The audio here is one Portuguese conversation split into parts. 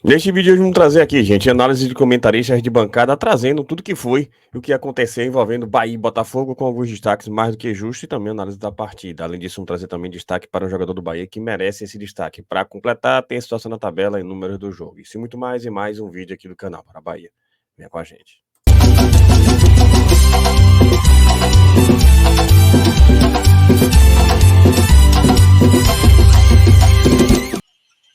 Neste vídeo vamos trazer aqui, gente, análise de comentaristas de bancada trazendo tudo que foi e o que aconteceu envolvendo Bahia e Botafogo com alguns destaques mais do que justos e também análise da partida. Além disso, vamos trazer também destaque para o jogador do Bahia que merece esse destaque. Para completar, tem a situação na tabela e números do jogo. Isso e muito mais e mais um vídeo aqui do canal para a Bahia. Venha com a gente.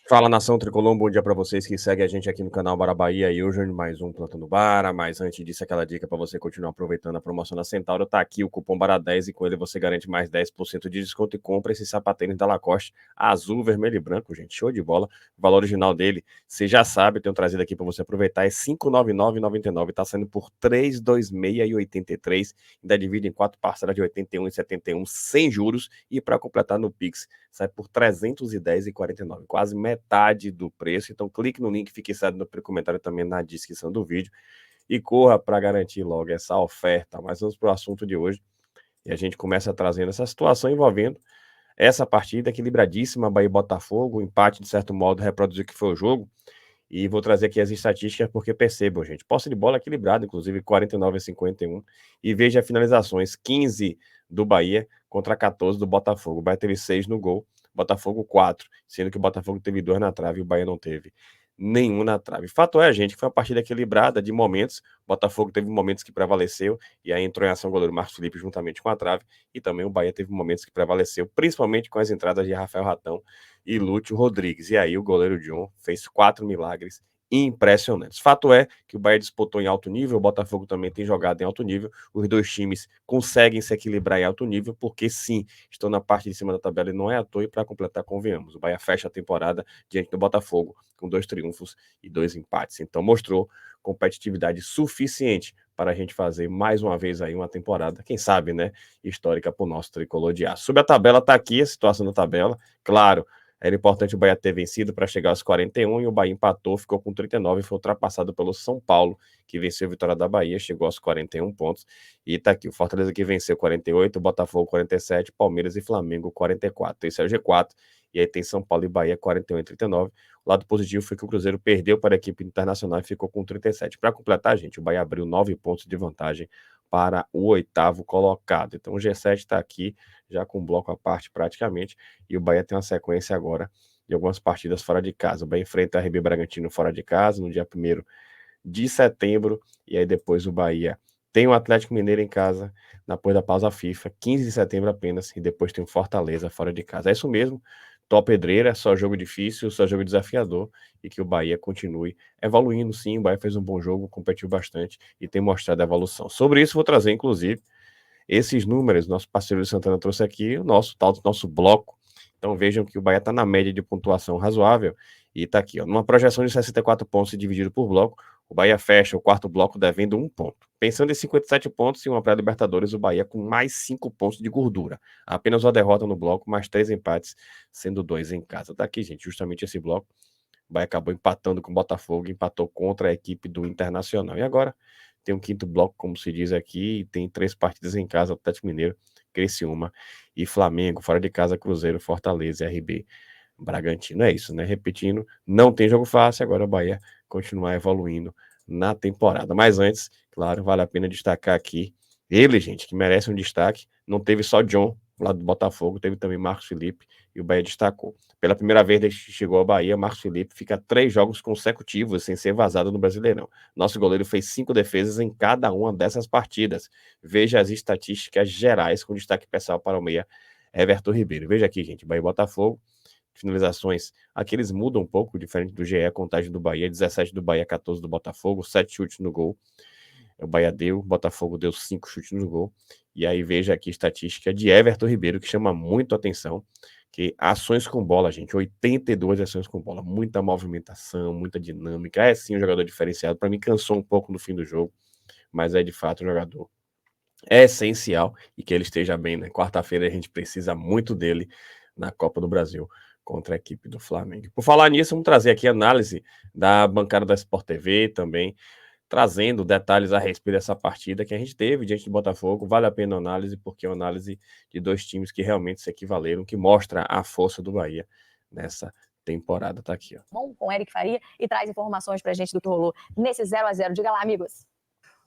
Fala, nação tricolor, bom dia para vocês que seguem a gente aqui no canal Bara Bahia e hoje mais um Plantando Bara, mas antes disso aquela dica para você continuar aproveitando a promoção da Centauro, tá aqui o cupom BARA10 e com ele você garante mais 10% de desconto e compra esse sapatênis da Lacoste azul, vermelho e branco, gente, show de bola, o valor original dele, você já sabe, eu tenho trazido aqui para você aproveitar, é R$ 599,99, tá saindo por R$ 326,83, ainda divide em 4 parcelas de R$ 81,71 sem juros e para completar no Pix, sai por R$ 310,49, quase metade do preço. Então clique no link fixado no comentário também na descrição do vídeo e corra para garantir logo essa oferta. Mas vamos para o assunto de hoje e a gente começa trazendo essa situação envolvendo essa partida equilibradíssima, Bahia e Botafogo, o empate de certo modo reproduzir o que foi o jogo. E vou trazer aqui as estatísticas porque percebam, gente, posse de bola equilibrada, inclusive 49-51, e veja finalizações, 15 do Bahia contra 14 do Botafogo. O Bahia teve 6 no gol, Botafogo 4, sendo que o Botafogo teve 2 na trave e o Bahia não teve nenhum na trave. Fato é, gente, que foi uma partida equilibrada de momentos, o Botafogo teve momentos que prevaleceu, e aí entrou em ação o goleiro Marcos Felipe juntamente com a trave, e também o Bahia teve momentos que prevaleceu, principalmente com as entradas de Rafael Ratão e Lúcio Rodrigues. E aí o goleiro John fez 4 milagres impressionantes. Fato é que o Bahia disputou em alto nível, o Botafogo também tem jogado em alto nível, os dois times conseguem se equilibrar em alto nível, porque sim, estão na parte de cima da tabela e não é à toa, e para completar, convenhamos, o Bahia fecha a temporada diante do Botafogo com 2 triunfos e 2 empates, então mostrou competitividade suficiente para a gente fazer mais uma vez aí uma temporada, quem sabe, né, histórica para o nosso tricolor de aço. Sobre a tabela, tá aqui a situação da tabela, claro, era importante o Bahia ter vencido para chegar aos 41 e o Bahia empatou, ficou com 39 e foi ultrapassado pelo São Paulo, que venceu a vitória da Bahia, chegou aos 41 pontos. E tá aqui, o Fortaleza que venceu 48, o Botafogo 47, Palmeiras e Flamengo 44. Esse é o G4. E aí tem São Paulo e Bahia 41 e 39. O lado positivo foi que o Cruzeiro perdeu para a equipe internacional e ficou com 37. Para completar, gente, o Bahia abriu 9 pontos de vantagem para o 8º colocado. Então o G7 está aqui já com um bloco à parte praticamente, e o Bahia tem uma sequência agora de algumas partidas fora de casa. O Bahia enfrenta a RB Bragantino fora de casa no dia 1º de setembro, e aí depois o Bahia tem o Atlético Mineiro em casa, depois da pausa FIFA, 15 de setembro apenas, e depois tem o Fortaleza fora de casa. É isso mesmo, top pedreira, só jogo difícil, só jogo desafiador, e que o Bahia continue evoluindo, sim, o Bahia fez um bom jogo, competiu bastante, e tem mostrado a evolução. Sobre isso vou trazer, inclusive, esses números, nosso parceiro de Santana trouxe aqui, o nosso tal do nosso bloco. Então vejam que o Bahia está na média de pontuação razoável e está aqui, ó, numa projeção de 64 pontos dividido por bloco, o Bahia fecha o quarto bloco devendo 1 ponto. Pensando em 57 pontos e uma pré-Libertadores, o Bahia com mais 5 pontos de gordura. Apenas uma derrota no bloco, mais 3 empates, sendo 2 em casa. Tá aqui, gente, justamente esse bloco. O Bahia acabou empatando com o Botafogo, empatou contra a equipe do Internacional. E agora tem um quinto bloco, como se diz aqui, e tem 3 partidas em casa, Atlético Mineiro, Criciúma e Flamengo, fora de casa, Cruzeiro, Fortaleza e RB Bragantino. É isso, né? Repetindo, não tem jogo fácil, agora o Bahia continuar evoluindo na temporada. Mas antes, claro, vale a pena destacar aqui ele, gente, que merece um destaque. Não teve só John, lá do Botafogo, teve também Marcos Felipe, e o Bahia destacou. Pela primeira vez desde que chegou ao Bahia, Marcos Felipe fica 3 jogos consecutivos sem ser vazado no Brasileirão. Nosso goleiro fez 5 defesas em cada uma dessas partidas. Veja as estatísticas gerais com destaque pessoal para o meia Everton Ribeiro. Veja aqui, gente, Bahia e Botafogo, finalizações, aqui eles mudam um pouco, diferente do GE, a contagem do Bahia, 17 do Bahia, 14 do Botafogo, 7 chutes no gol. O Bahia deu, o Botafogo deu 5 chutes no gol. E aí veja aqui a estatística de Everton Ribeiro, que chama muito atenção, que ações com bola, gente, 82 ações com bola, muita movimentação, muita dinâmica, é sim um jogador diferenciado, para mim cansou um pouco no fim do jogo, mas é de fato um jogador essencial e que ele esteja bem, né? Quarta-feira a gente precisa muito dele na Copa do Brasil contra a equipe do Flamengo. Por falar nisso, vamos trazer aqui a análise da bancada da Sport TV também, trazendo detalhes a respeito dessa partida que a gente teve diante do Botafogo. Vale a pena a análise, porque é uma análise de 2 times que realmente se equivaleram, que mostra a força do Bahia nessa temporada. Tá aqui, ó. Com Eric Faria e traz informações pra gente do que rolou nesse 0-0. Diga lá, amigos.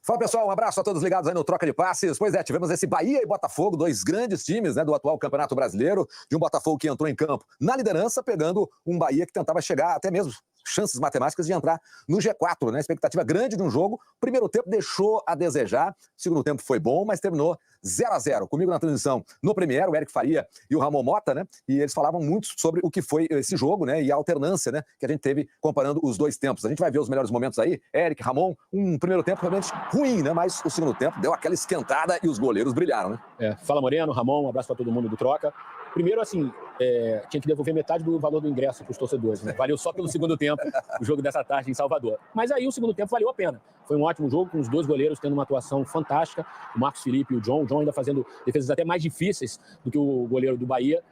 Fala, pessoal, um abraço a todos ligados aí no Troca de Passes. Pois é, tivemos esse Bahia e Botafogo, dois grandes times, né, do atual Campeonato Brasileiro, de um Botafogo que entrou em campo na liderança, pegando um Bahia que tentava chegar até mesmo chances matemáticas de entrar no G4, né? Expectativa grande de um jogo. Primeiro tempo deixou a desejar, segundo tempo foi bom, mas terminou 0-0. Comigo na transmissão no Premier, o Eric Faria e o Ramon Mota, né? E eles falavam muito sobre o que foi esse jogo, né? E a alternância, né? Que a gente teve comparando os dois tempos. A gente vai ver os melhores momentos aí. Eric, Ramon, um primeiro tempo realmente ruim, né? Mas o segundo tempo deu aquela esquentada e os goleiros brilharam, né? Fala, Moreno, Ramon, um abraço para todo mundo do Troca. Primeiro, assim, tinha que devolver metade do valor do ingresso para os torcedores, né? Valeu só pelo segundo tempo o jogo dessa tarde em Salvador. Mas aí o segundo tempo valeu a pena. Foi um ótimo jogo, com os dois goleiros tendo uma atuação fantástica, o Marcos Felipe e o John. O John ainda fazendo defesas até mais difíceis do que o goleiro do Bahia.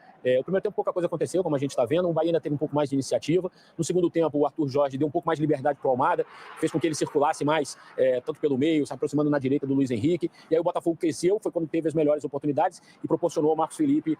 O primeiro tempo pouca coisa aconteceu, como a gente está vendo. O Bahia ainda teve um pouco mais de iniciativa. No segundo tempo, o Arthur Jorge deu um pouco mais de liberdade para o Almada, fez com que ele circulasse mais, tanto pelo meio, se aproximando na direita do Luiz Henrique. E aí o Botafogo cresceu, foi quando teve as melhores oportunidades e proporcionou ao Marcos Felipe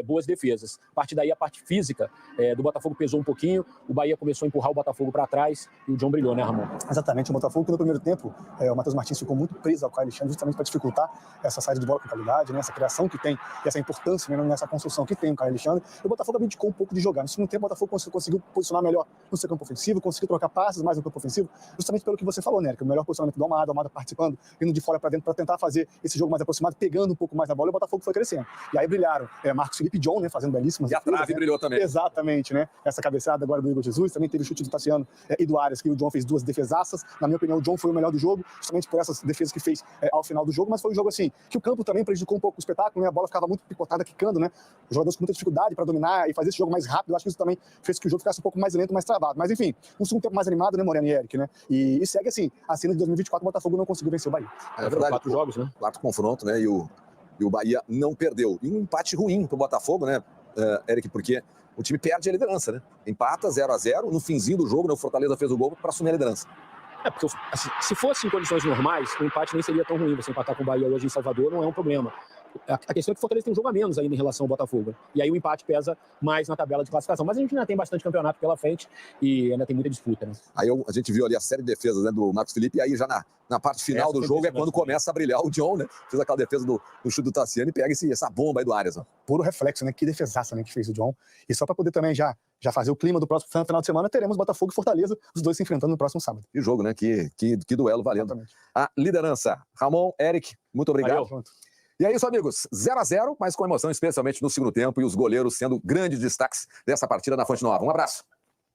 boas defesas. A partir daí, a parte física do Botafogo pesou um pouquinho. O Bahia começou a empurrar o Botafogo para trás e o John brilhou, né, Ramon? Exatamente. O Botafogo que no primeiro tempo, o Matheus Martins ficou muito preso ao Caio Alexandre, justamente para dificultar essa saída de bola com qualidade, né, essa criação que tem e essa importância, né, nessa construção que tem o Caio Alexandre. E o Botafogo abdicou um pouco de jogar. No segundo tempo, o Botafogo conseguiu posicionar melhor no seu campo ofensivo, conseguiu trocar passes mais no campo ofensivo, justamente pelo que você falou, né? Que o melhor posicionamento do Almada participando, indo de fora para dentro para tentar fazer esse jogo mais aproximado, pegando um pouco mais na bola, e o Botafogo foi crescendo. E aí brilharam Marcos Felipe e John, né? Fazendo belíssimas. E a trave brilhou também. Exatamente, né? Essa cabeçada agora do Igor Jesus, também teve o chute do Tassiano e do Arias, que o John fez duas defesaças. Na minha opinião, o John foi o melhor do jogo, justamente por essas defesas que fez ao final do jogo, mas foi um jogo assim, que o campo também prejudicou um pouco o espetáculo, né? A bola ficava muito picotada, quicando, né? Os jogadores com muita dificuldade para dominar e fazer esse jogo mais rápido. Eu acho que isso também fez que o jogo ficasse um pouco mais lento, mais travado. Mas enfim, um segundo tempo mais animado, né, Moreno e Eric, né? E segue assim, a cena de 2024, o Botafogo não conseguiu vencer o Bahia. É verdade. 4 jogos, né? 4 confrontos, né? E o Bahia não perdeu. E um empate ruim pro Botafogo, né, Eric, porque o time perde a liderança, né? Empata 0-0, no finzinho do jogo, né, o Fortaleza fez o gol para assumir a liderança. Porque assim, se fosse em condições normais, o empate nem seria tão ruim. Você empatar com o Bahia hoje em Salvador não é um problema. A questão é que o Fortaleza tem um jogo a menos ainda em relação ao Botafogo. E aí o empate pesa mais na tabela de classificação. Mas a gente ainda tem bastante campeonato pela frente e ainda tem muita disputa, né? Aí a gente viu ali a série de defesas, né, do Marcos Felipe, e aí já na parte final do jogo é quando começa a brilhar o John, né? Fez aquela defesa do chute do Tassiano e pega essa bomba aí do Arias. Ó. Puro reflexo, né? Que defesaça, né, que fez o John. E só para poder também já fazer o clima do próximo final de semana, teremos Botafogo e Fortaleza, os dois se enfrentando no próximo sábado. Que jogo, né? Que duelo valendo. Exatamente. A liderança. Ramon, Eric, muito obrigado. Valeu. E é isso, amigos. 0-0, mas com emoção, especialmente no segundo tempo, e os goleiros sendo grandes destaques dessa partida na Fonte Nova. Um abraço.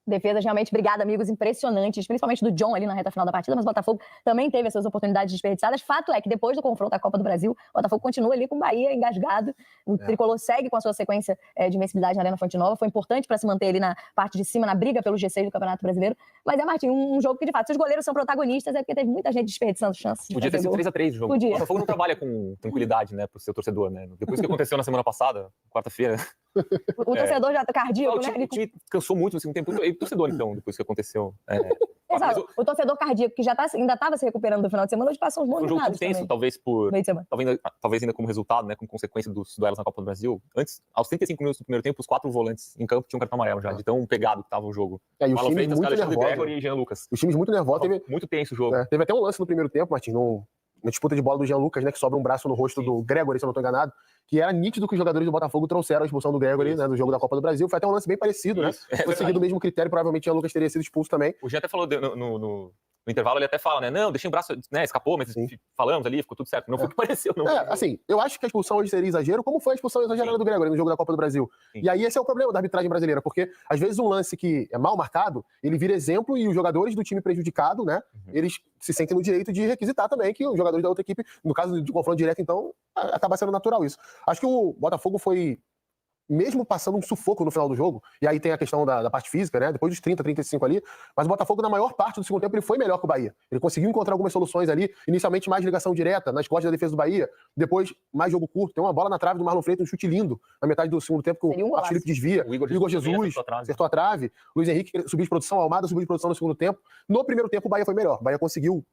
Defesas realmente, obrigada, amigos, impressionantes, principalmente do John ali na reta final da partida, mas o Botafogo também teve as suas oportunidades desperdiçadas. Fato é que depois do confronto da Copa do Brasil, o Botafogo continua ali com o Bahia engasgado. O Tricolor segue com a sua sequência de invencibilidade na Arena Fonte Nova. Foi importante para se manter ali na parte de cima, na briga pelo G6 do Campeonato Brasileiro. Mas Martim, um jogo que, de fato, se os goleiros são protagonistas, é porque teve muita gente desperdiçando chances. Podia ter sido 3-3 o jogo. Podia. O Botafogo não trabalha com tranquilidade, né, pro seu torcedor, né? Depois que aconteceu na semana passada, quarta-feira. O torcedor já tá cardíaco, né? O time cansou muito no segundo tempo. E o torcedor, então, depois que aconteceu. Exato. O torcedor cardíaco, que ainda estava se recuperando do final de semana, hoje passou uns bons Foi um jogo tão tenso, talvez ainda como resultado, né, como consequência dos duelos na Copa do Brasil. Antes, aos 35 minutos do primeiro tempo, os 4 volantes em campo tinham cartão amarelo já, de tão pegado que estava o jogo. E os Marlon times Freitas, muito Alexandre nervosos. Gregory e Jean Lucas. Os times muito nervosos. Muito tenso o jogo. Teve até um lance no primeiro tempo, Martins, na disputa de bola do Jean Lucas, né, que sobra um braço no rosto do Gregory, se eu não estou enganado, que era nítido que os jogadores do Botafogo trouxeram a expulsão do Gregory, né, no jogo da Copa do Brasil. Foi até um lance bem parecido, né? Foi seguido o mesmo critério, provavelmente o Jean Lucas teria sido expulso também. O Jean até falou no intervalo, ele até fala, né? Não, deixei o braço, né? Escapou, mas falamos ali, ficou tudo certo. Não foi o que pareceu, não. Assim, eu acho que a expulsão hoje seria exagero, como foi a expulsão exagerada do Gregory no jogo da Copa do Brasil. Sim. E aí esse é o problema da arbitragem brasileira, porque às vezes um lance que é mal marcado, ele vira exemplo e os jogadores do time prejudicado, né? Eles se sentem no direito de requisitar também que os jogadores da outra equipe, no caso de confronto direto, então, acaba sendo natural isso. Acho que o Botafogo foi, mesmo passando um sufoco no final do jogo, e aí tem a questão da parte física, né? Depois dos 30, 35 ali, mas o Botafogo, na maior parte do segundo tempo, ele foi melhor que o Bahia. Ele conseguiu encontrar algumas soluções ali, inicialmente mais ligação direta, nas costas da defesa do Bahia, depois mais jogo curto, tem uma bola na trave do Marlon Freitas, um chute lindo, na metade do segundo tempo, que o Marcos Felipe desvia, o Igor Jesus acertou a trave, Luiz Henrique subiu de produção, Almada subiu de produção no segundo tempo. No primeiro tempo, o Bahia foi melhor. O Bahia conseguiu,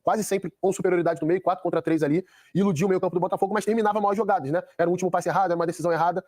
quase sempre, com superioridade no meio, 4 contra 3 ali, iludiu o meio campo do Botafogo, mas terminava mal as jogadas, né? Era o último passe errado, era uma decisão errada,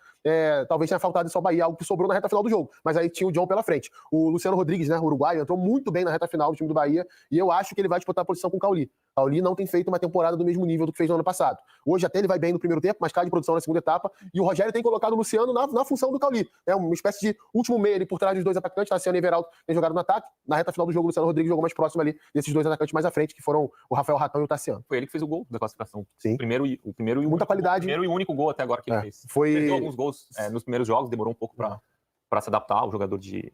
talvez tenha faltado só o Bahia, algo que sobrou na reta final do jogo. Mas aí tinha o John pela frente. O Luciano Rodrigues, né, o uruguaio, entrou muito bem na reta final do time do Bahia, e eu acho que ele vai disputar a posição com o Cauli. O Cauli não tem feito uma temporada do mesmo nível do que fez no ano passado. Hoje até ele vai bem no primeiro tempo, mas cai de produção na segunda etapa, e o Rogério tem colocado o Luciano na função do Cauli. É uma espécie de último meio ali por trás dos dois atacantes, Tassiano e Everaldo tem jogado no ataque. Na reta final do jogo, o Luciano Rodrigues jogou mais próximo ali desses dois atacantes mais à frente, que foram o Rafael Racão e o Tassiano. Foi ele que fez o gol da classificação. Sim. O primeiro e Muita qualidade. O primeiro e único gol até agora que ele fez. Perdeu alguns gols nos primeiros jogos, demorou um pouco para se adaptar ao jogador de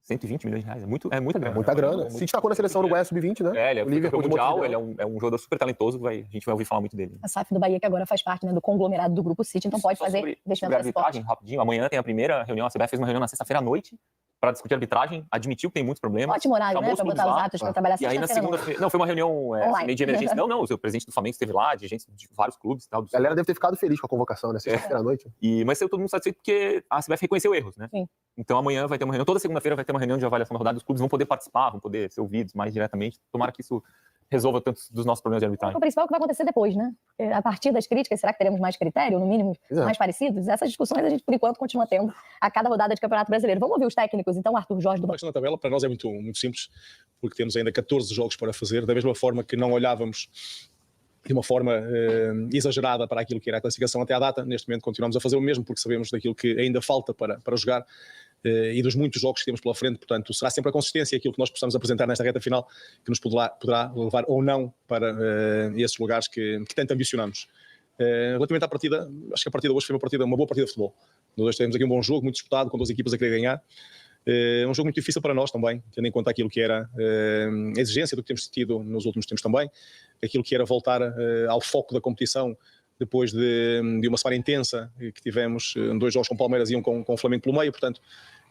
120 milhões de reais. É muita grana. Muita grana. Se destacou na seleção uruguaia sub-20, né? Ele é o Liverpool mundial, ele é um jogador super talentoso, a gente vai ouvir falar muito dele. A SAF do Bahia, que agora faz parte, né, do conglomerado do Grupo City, então pode fazer investimento sobre arbitragem, rapidinho. Amanhã tem a primeira reunião, a CBF fez uma reunião na sexta-feira à noite para discutir arbitragem, admitiu que tem muitos problemas. Ótimo horário, né? Para botar os atos, para trabalhar e aí na segunda-feira... Não, foi uma reunião meio de emergência. Não, o presidente do Flamengo esteve lá, de gente de vários clubes e tal. A galera deve ter ficado feliz com a convocação, né? Sexta-feira à noite. Mas saiu todo mundo satisfeito porque a CBF reconheceu erros, né? Sim. Então amanhã vai ter uma reunião, toda segunda-feira vai ter uma reunião de avaliação da rodada, os clubes vão poder participar, vão poder ser ouvidos mais diretamente. Tomara que isso resolva tantos dos nossos problemas de arbitragem. O principal é o que vai acontecer depois, né? Porque a partir das críticas, será que teremos mais critério, no mínimo, mais parecidos? Essas discussões a gente, por enquanto, continua tendo a cada rodada de Campeonato Brasileiro. Vamos ouvir os técnicos, então, Arthur Jorge do Bahia. Na tabela, para nós é muito simples, porque temos ainda 14 jogos para fazer, da mesma forma que não olhávamos de uma forma exagerada para aquilo que era a classificação até à data. Neste momento continuamos a fazer o mesmo, porque sabemos daquilo que ainda falta para jogar e dos muitos jogos que temos pela frente. Portanto, será sempre a consistência, aquilo que nós possamos apresentar nesta reta final, que nos poderá levar ou não para esses lugares que tanto ambicionamos. Relativamente à partida, acho que a partida hoje foi uma boa partida de futebol. Nós dois temos aqui um bom jogo, muito disputado, com duas equipas a querer ganhar. Um jogo muito difícil para nós também, tendo em conta aquilo que era a exigência do que temos tido nos últimos tempos também, aquilo que era voltar ao foco da competição depois de uma semana intensa que tivemos, 2 jogos com Palmeiras e um com o Flamengo pelo meio, portanto,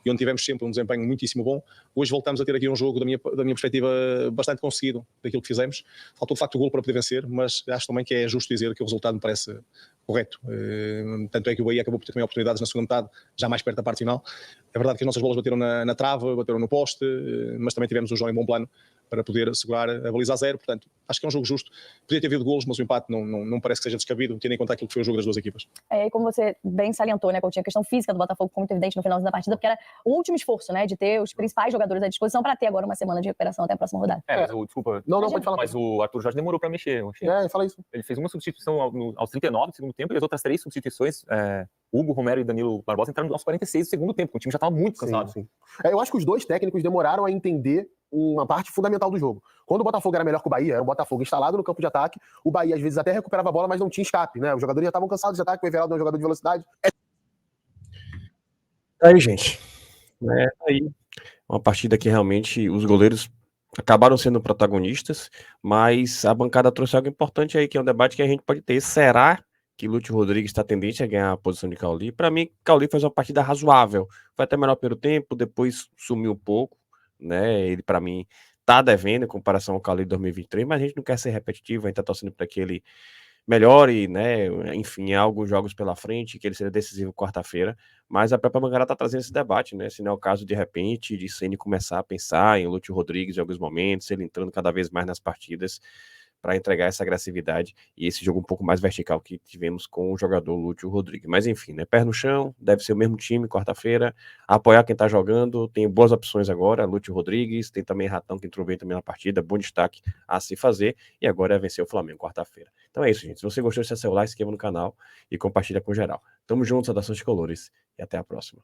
e onde tivemos sempre um desempenho muitíssimo bom. Hoje voltamos a ter aqui um jogo, da minha perspectiva, bastante conseguido daquilo que fizemos. Faltou de facto o golo para poder vencer, mas acho também que é justo dizer que o resultado me parece correto. Tanto é que o Bahia acabou por ter também oportunidades na segunda metade, já mais perto da parte final. É verdade que as nossas bolas bateram na trave, bateram no poste, mas também tivemos o João em bom plano para poder segurar a baliza a 0, portanto, acho que é um jogo justo. Podia ter havido golos, mas o empate não parece que seja descabido, tendo em conta aquilo que foi o jogo das duas equipas. E como você bem salientou, né, Coutinho, a questão física do Botafogo ficou muito evidente no final da partida, porque era o último esforço, né, de ter os principais jogadores à disposição para ter agora uma semana de recuperação até a próxima rodada. Desculpa. Não, pode falar. Mas o Arthur Jorge demorou para mexer. Fala isso. Ele fez uma substituição aos 39 do segundo tempo e as outras 3 substituições, Hugo, Romero e Danilo Barbosa, entraram aos 46 do segundo tempo, o time já estava muito cansado. Sim. Eu acho que os dois técnicos demoraram a entender uma parte fundamental do jogo. Quando o Botafogo era melhor que o Bahia, era um Botafogo instalado no campo de ataque, o Bahia às vezes até recuperava a bola, mas não tinha escape, né? Os jogadores já estavam cansados de ataque, o Everaldo é um jogador de velocidade. Aí, gente, aí uma partida que realmente os goleiros acabaram sendo protagonistas, mas a bancada trouxe algo importante aí, que é um debate que a gente pode ter. Será que Lúcio Rodrigues está tendente a ganhar a posição de Cauli? Para mim, Cauli fez uma partida razoável. Foi até melhor pelo tempo, depois sumiu um pouco, né? Ele, para mim, tá devendo em comparação ao Cauli de 2023, mas a gente não quer ser repetitivo, a gente tá torcendo para que ele melhore, né? Enfim, há alguns jogos pela frente, que ele seja decisivo quarta-feira, mas a própria Mangará tá trazendo esse debate, né? Se não é o caso, de repente, de Ceni começar a pensar em Lúcio Rodrigues em alguns momentos, ele entrando cada vez mais nas partidas para entregar essa agressividade e esse jogo um pouco mais vertical que tivemos com o jogador Lúcio Rodrigues. Mas enfim, né? Pé no chão, deve ser o mesmo time quarta-feira, apoiar quem tá jogando, tem boas opções agora, Lúcio Rodrigues, tem também Ratão que entrou bem também na partida, bom destaque a se fazer, e agora é vencer o Flamengo quarta-feira. Então é isso, gente. Se você gostou, deixa seu like, se inscreva no canal e compartilha com geral. Tamo junto, saudações de colores e até a próxima.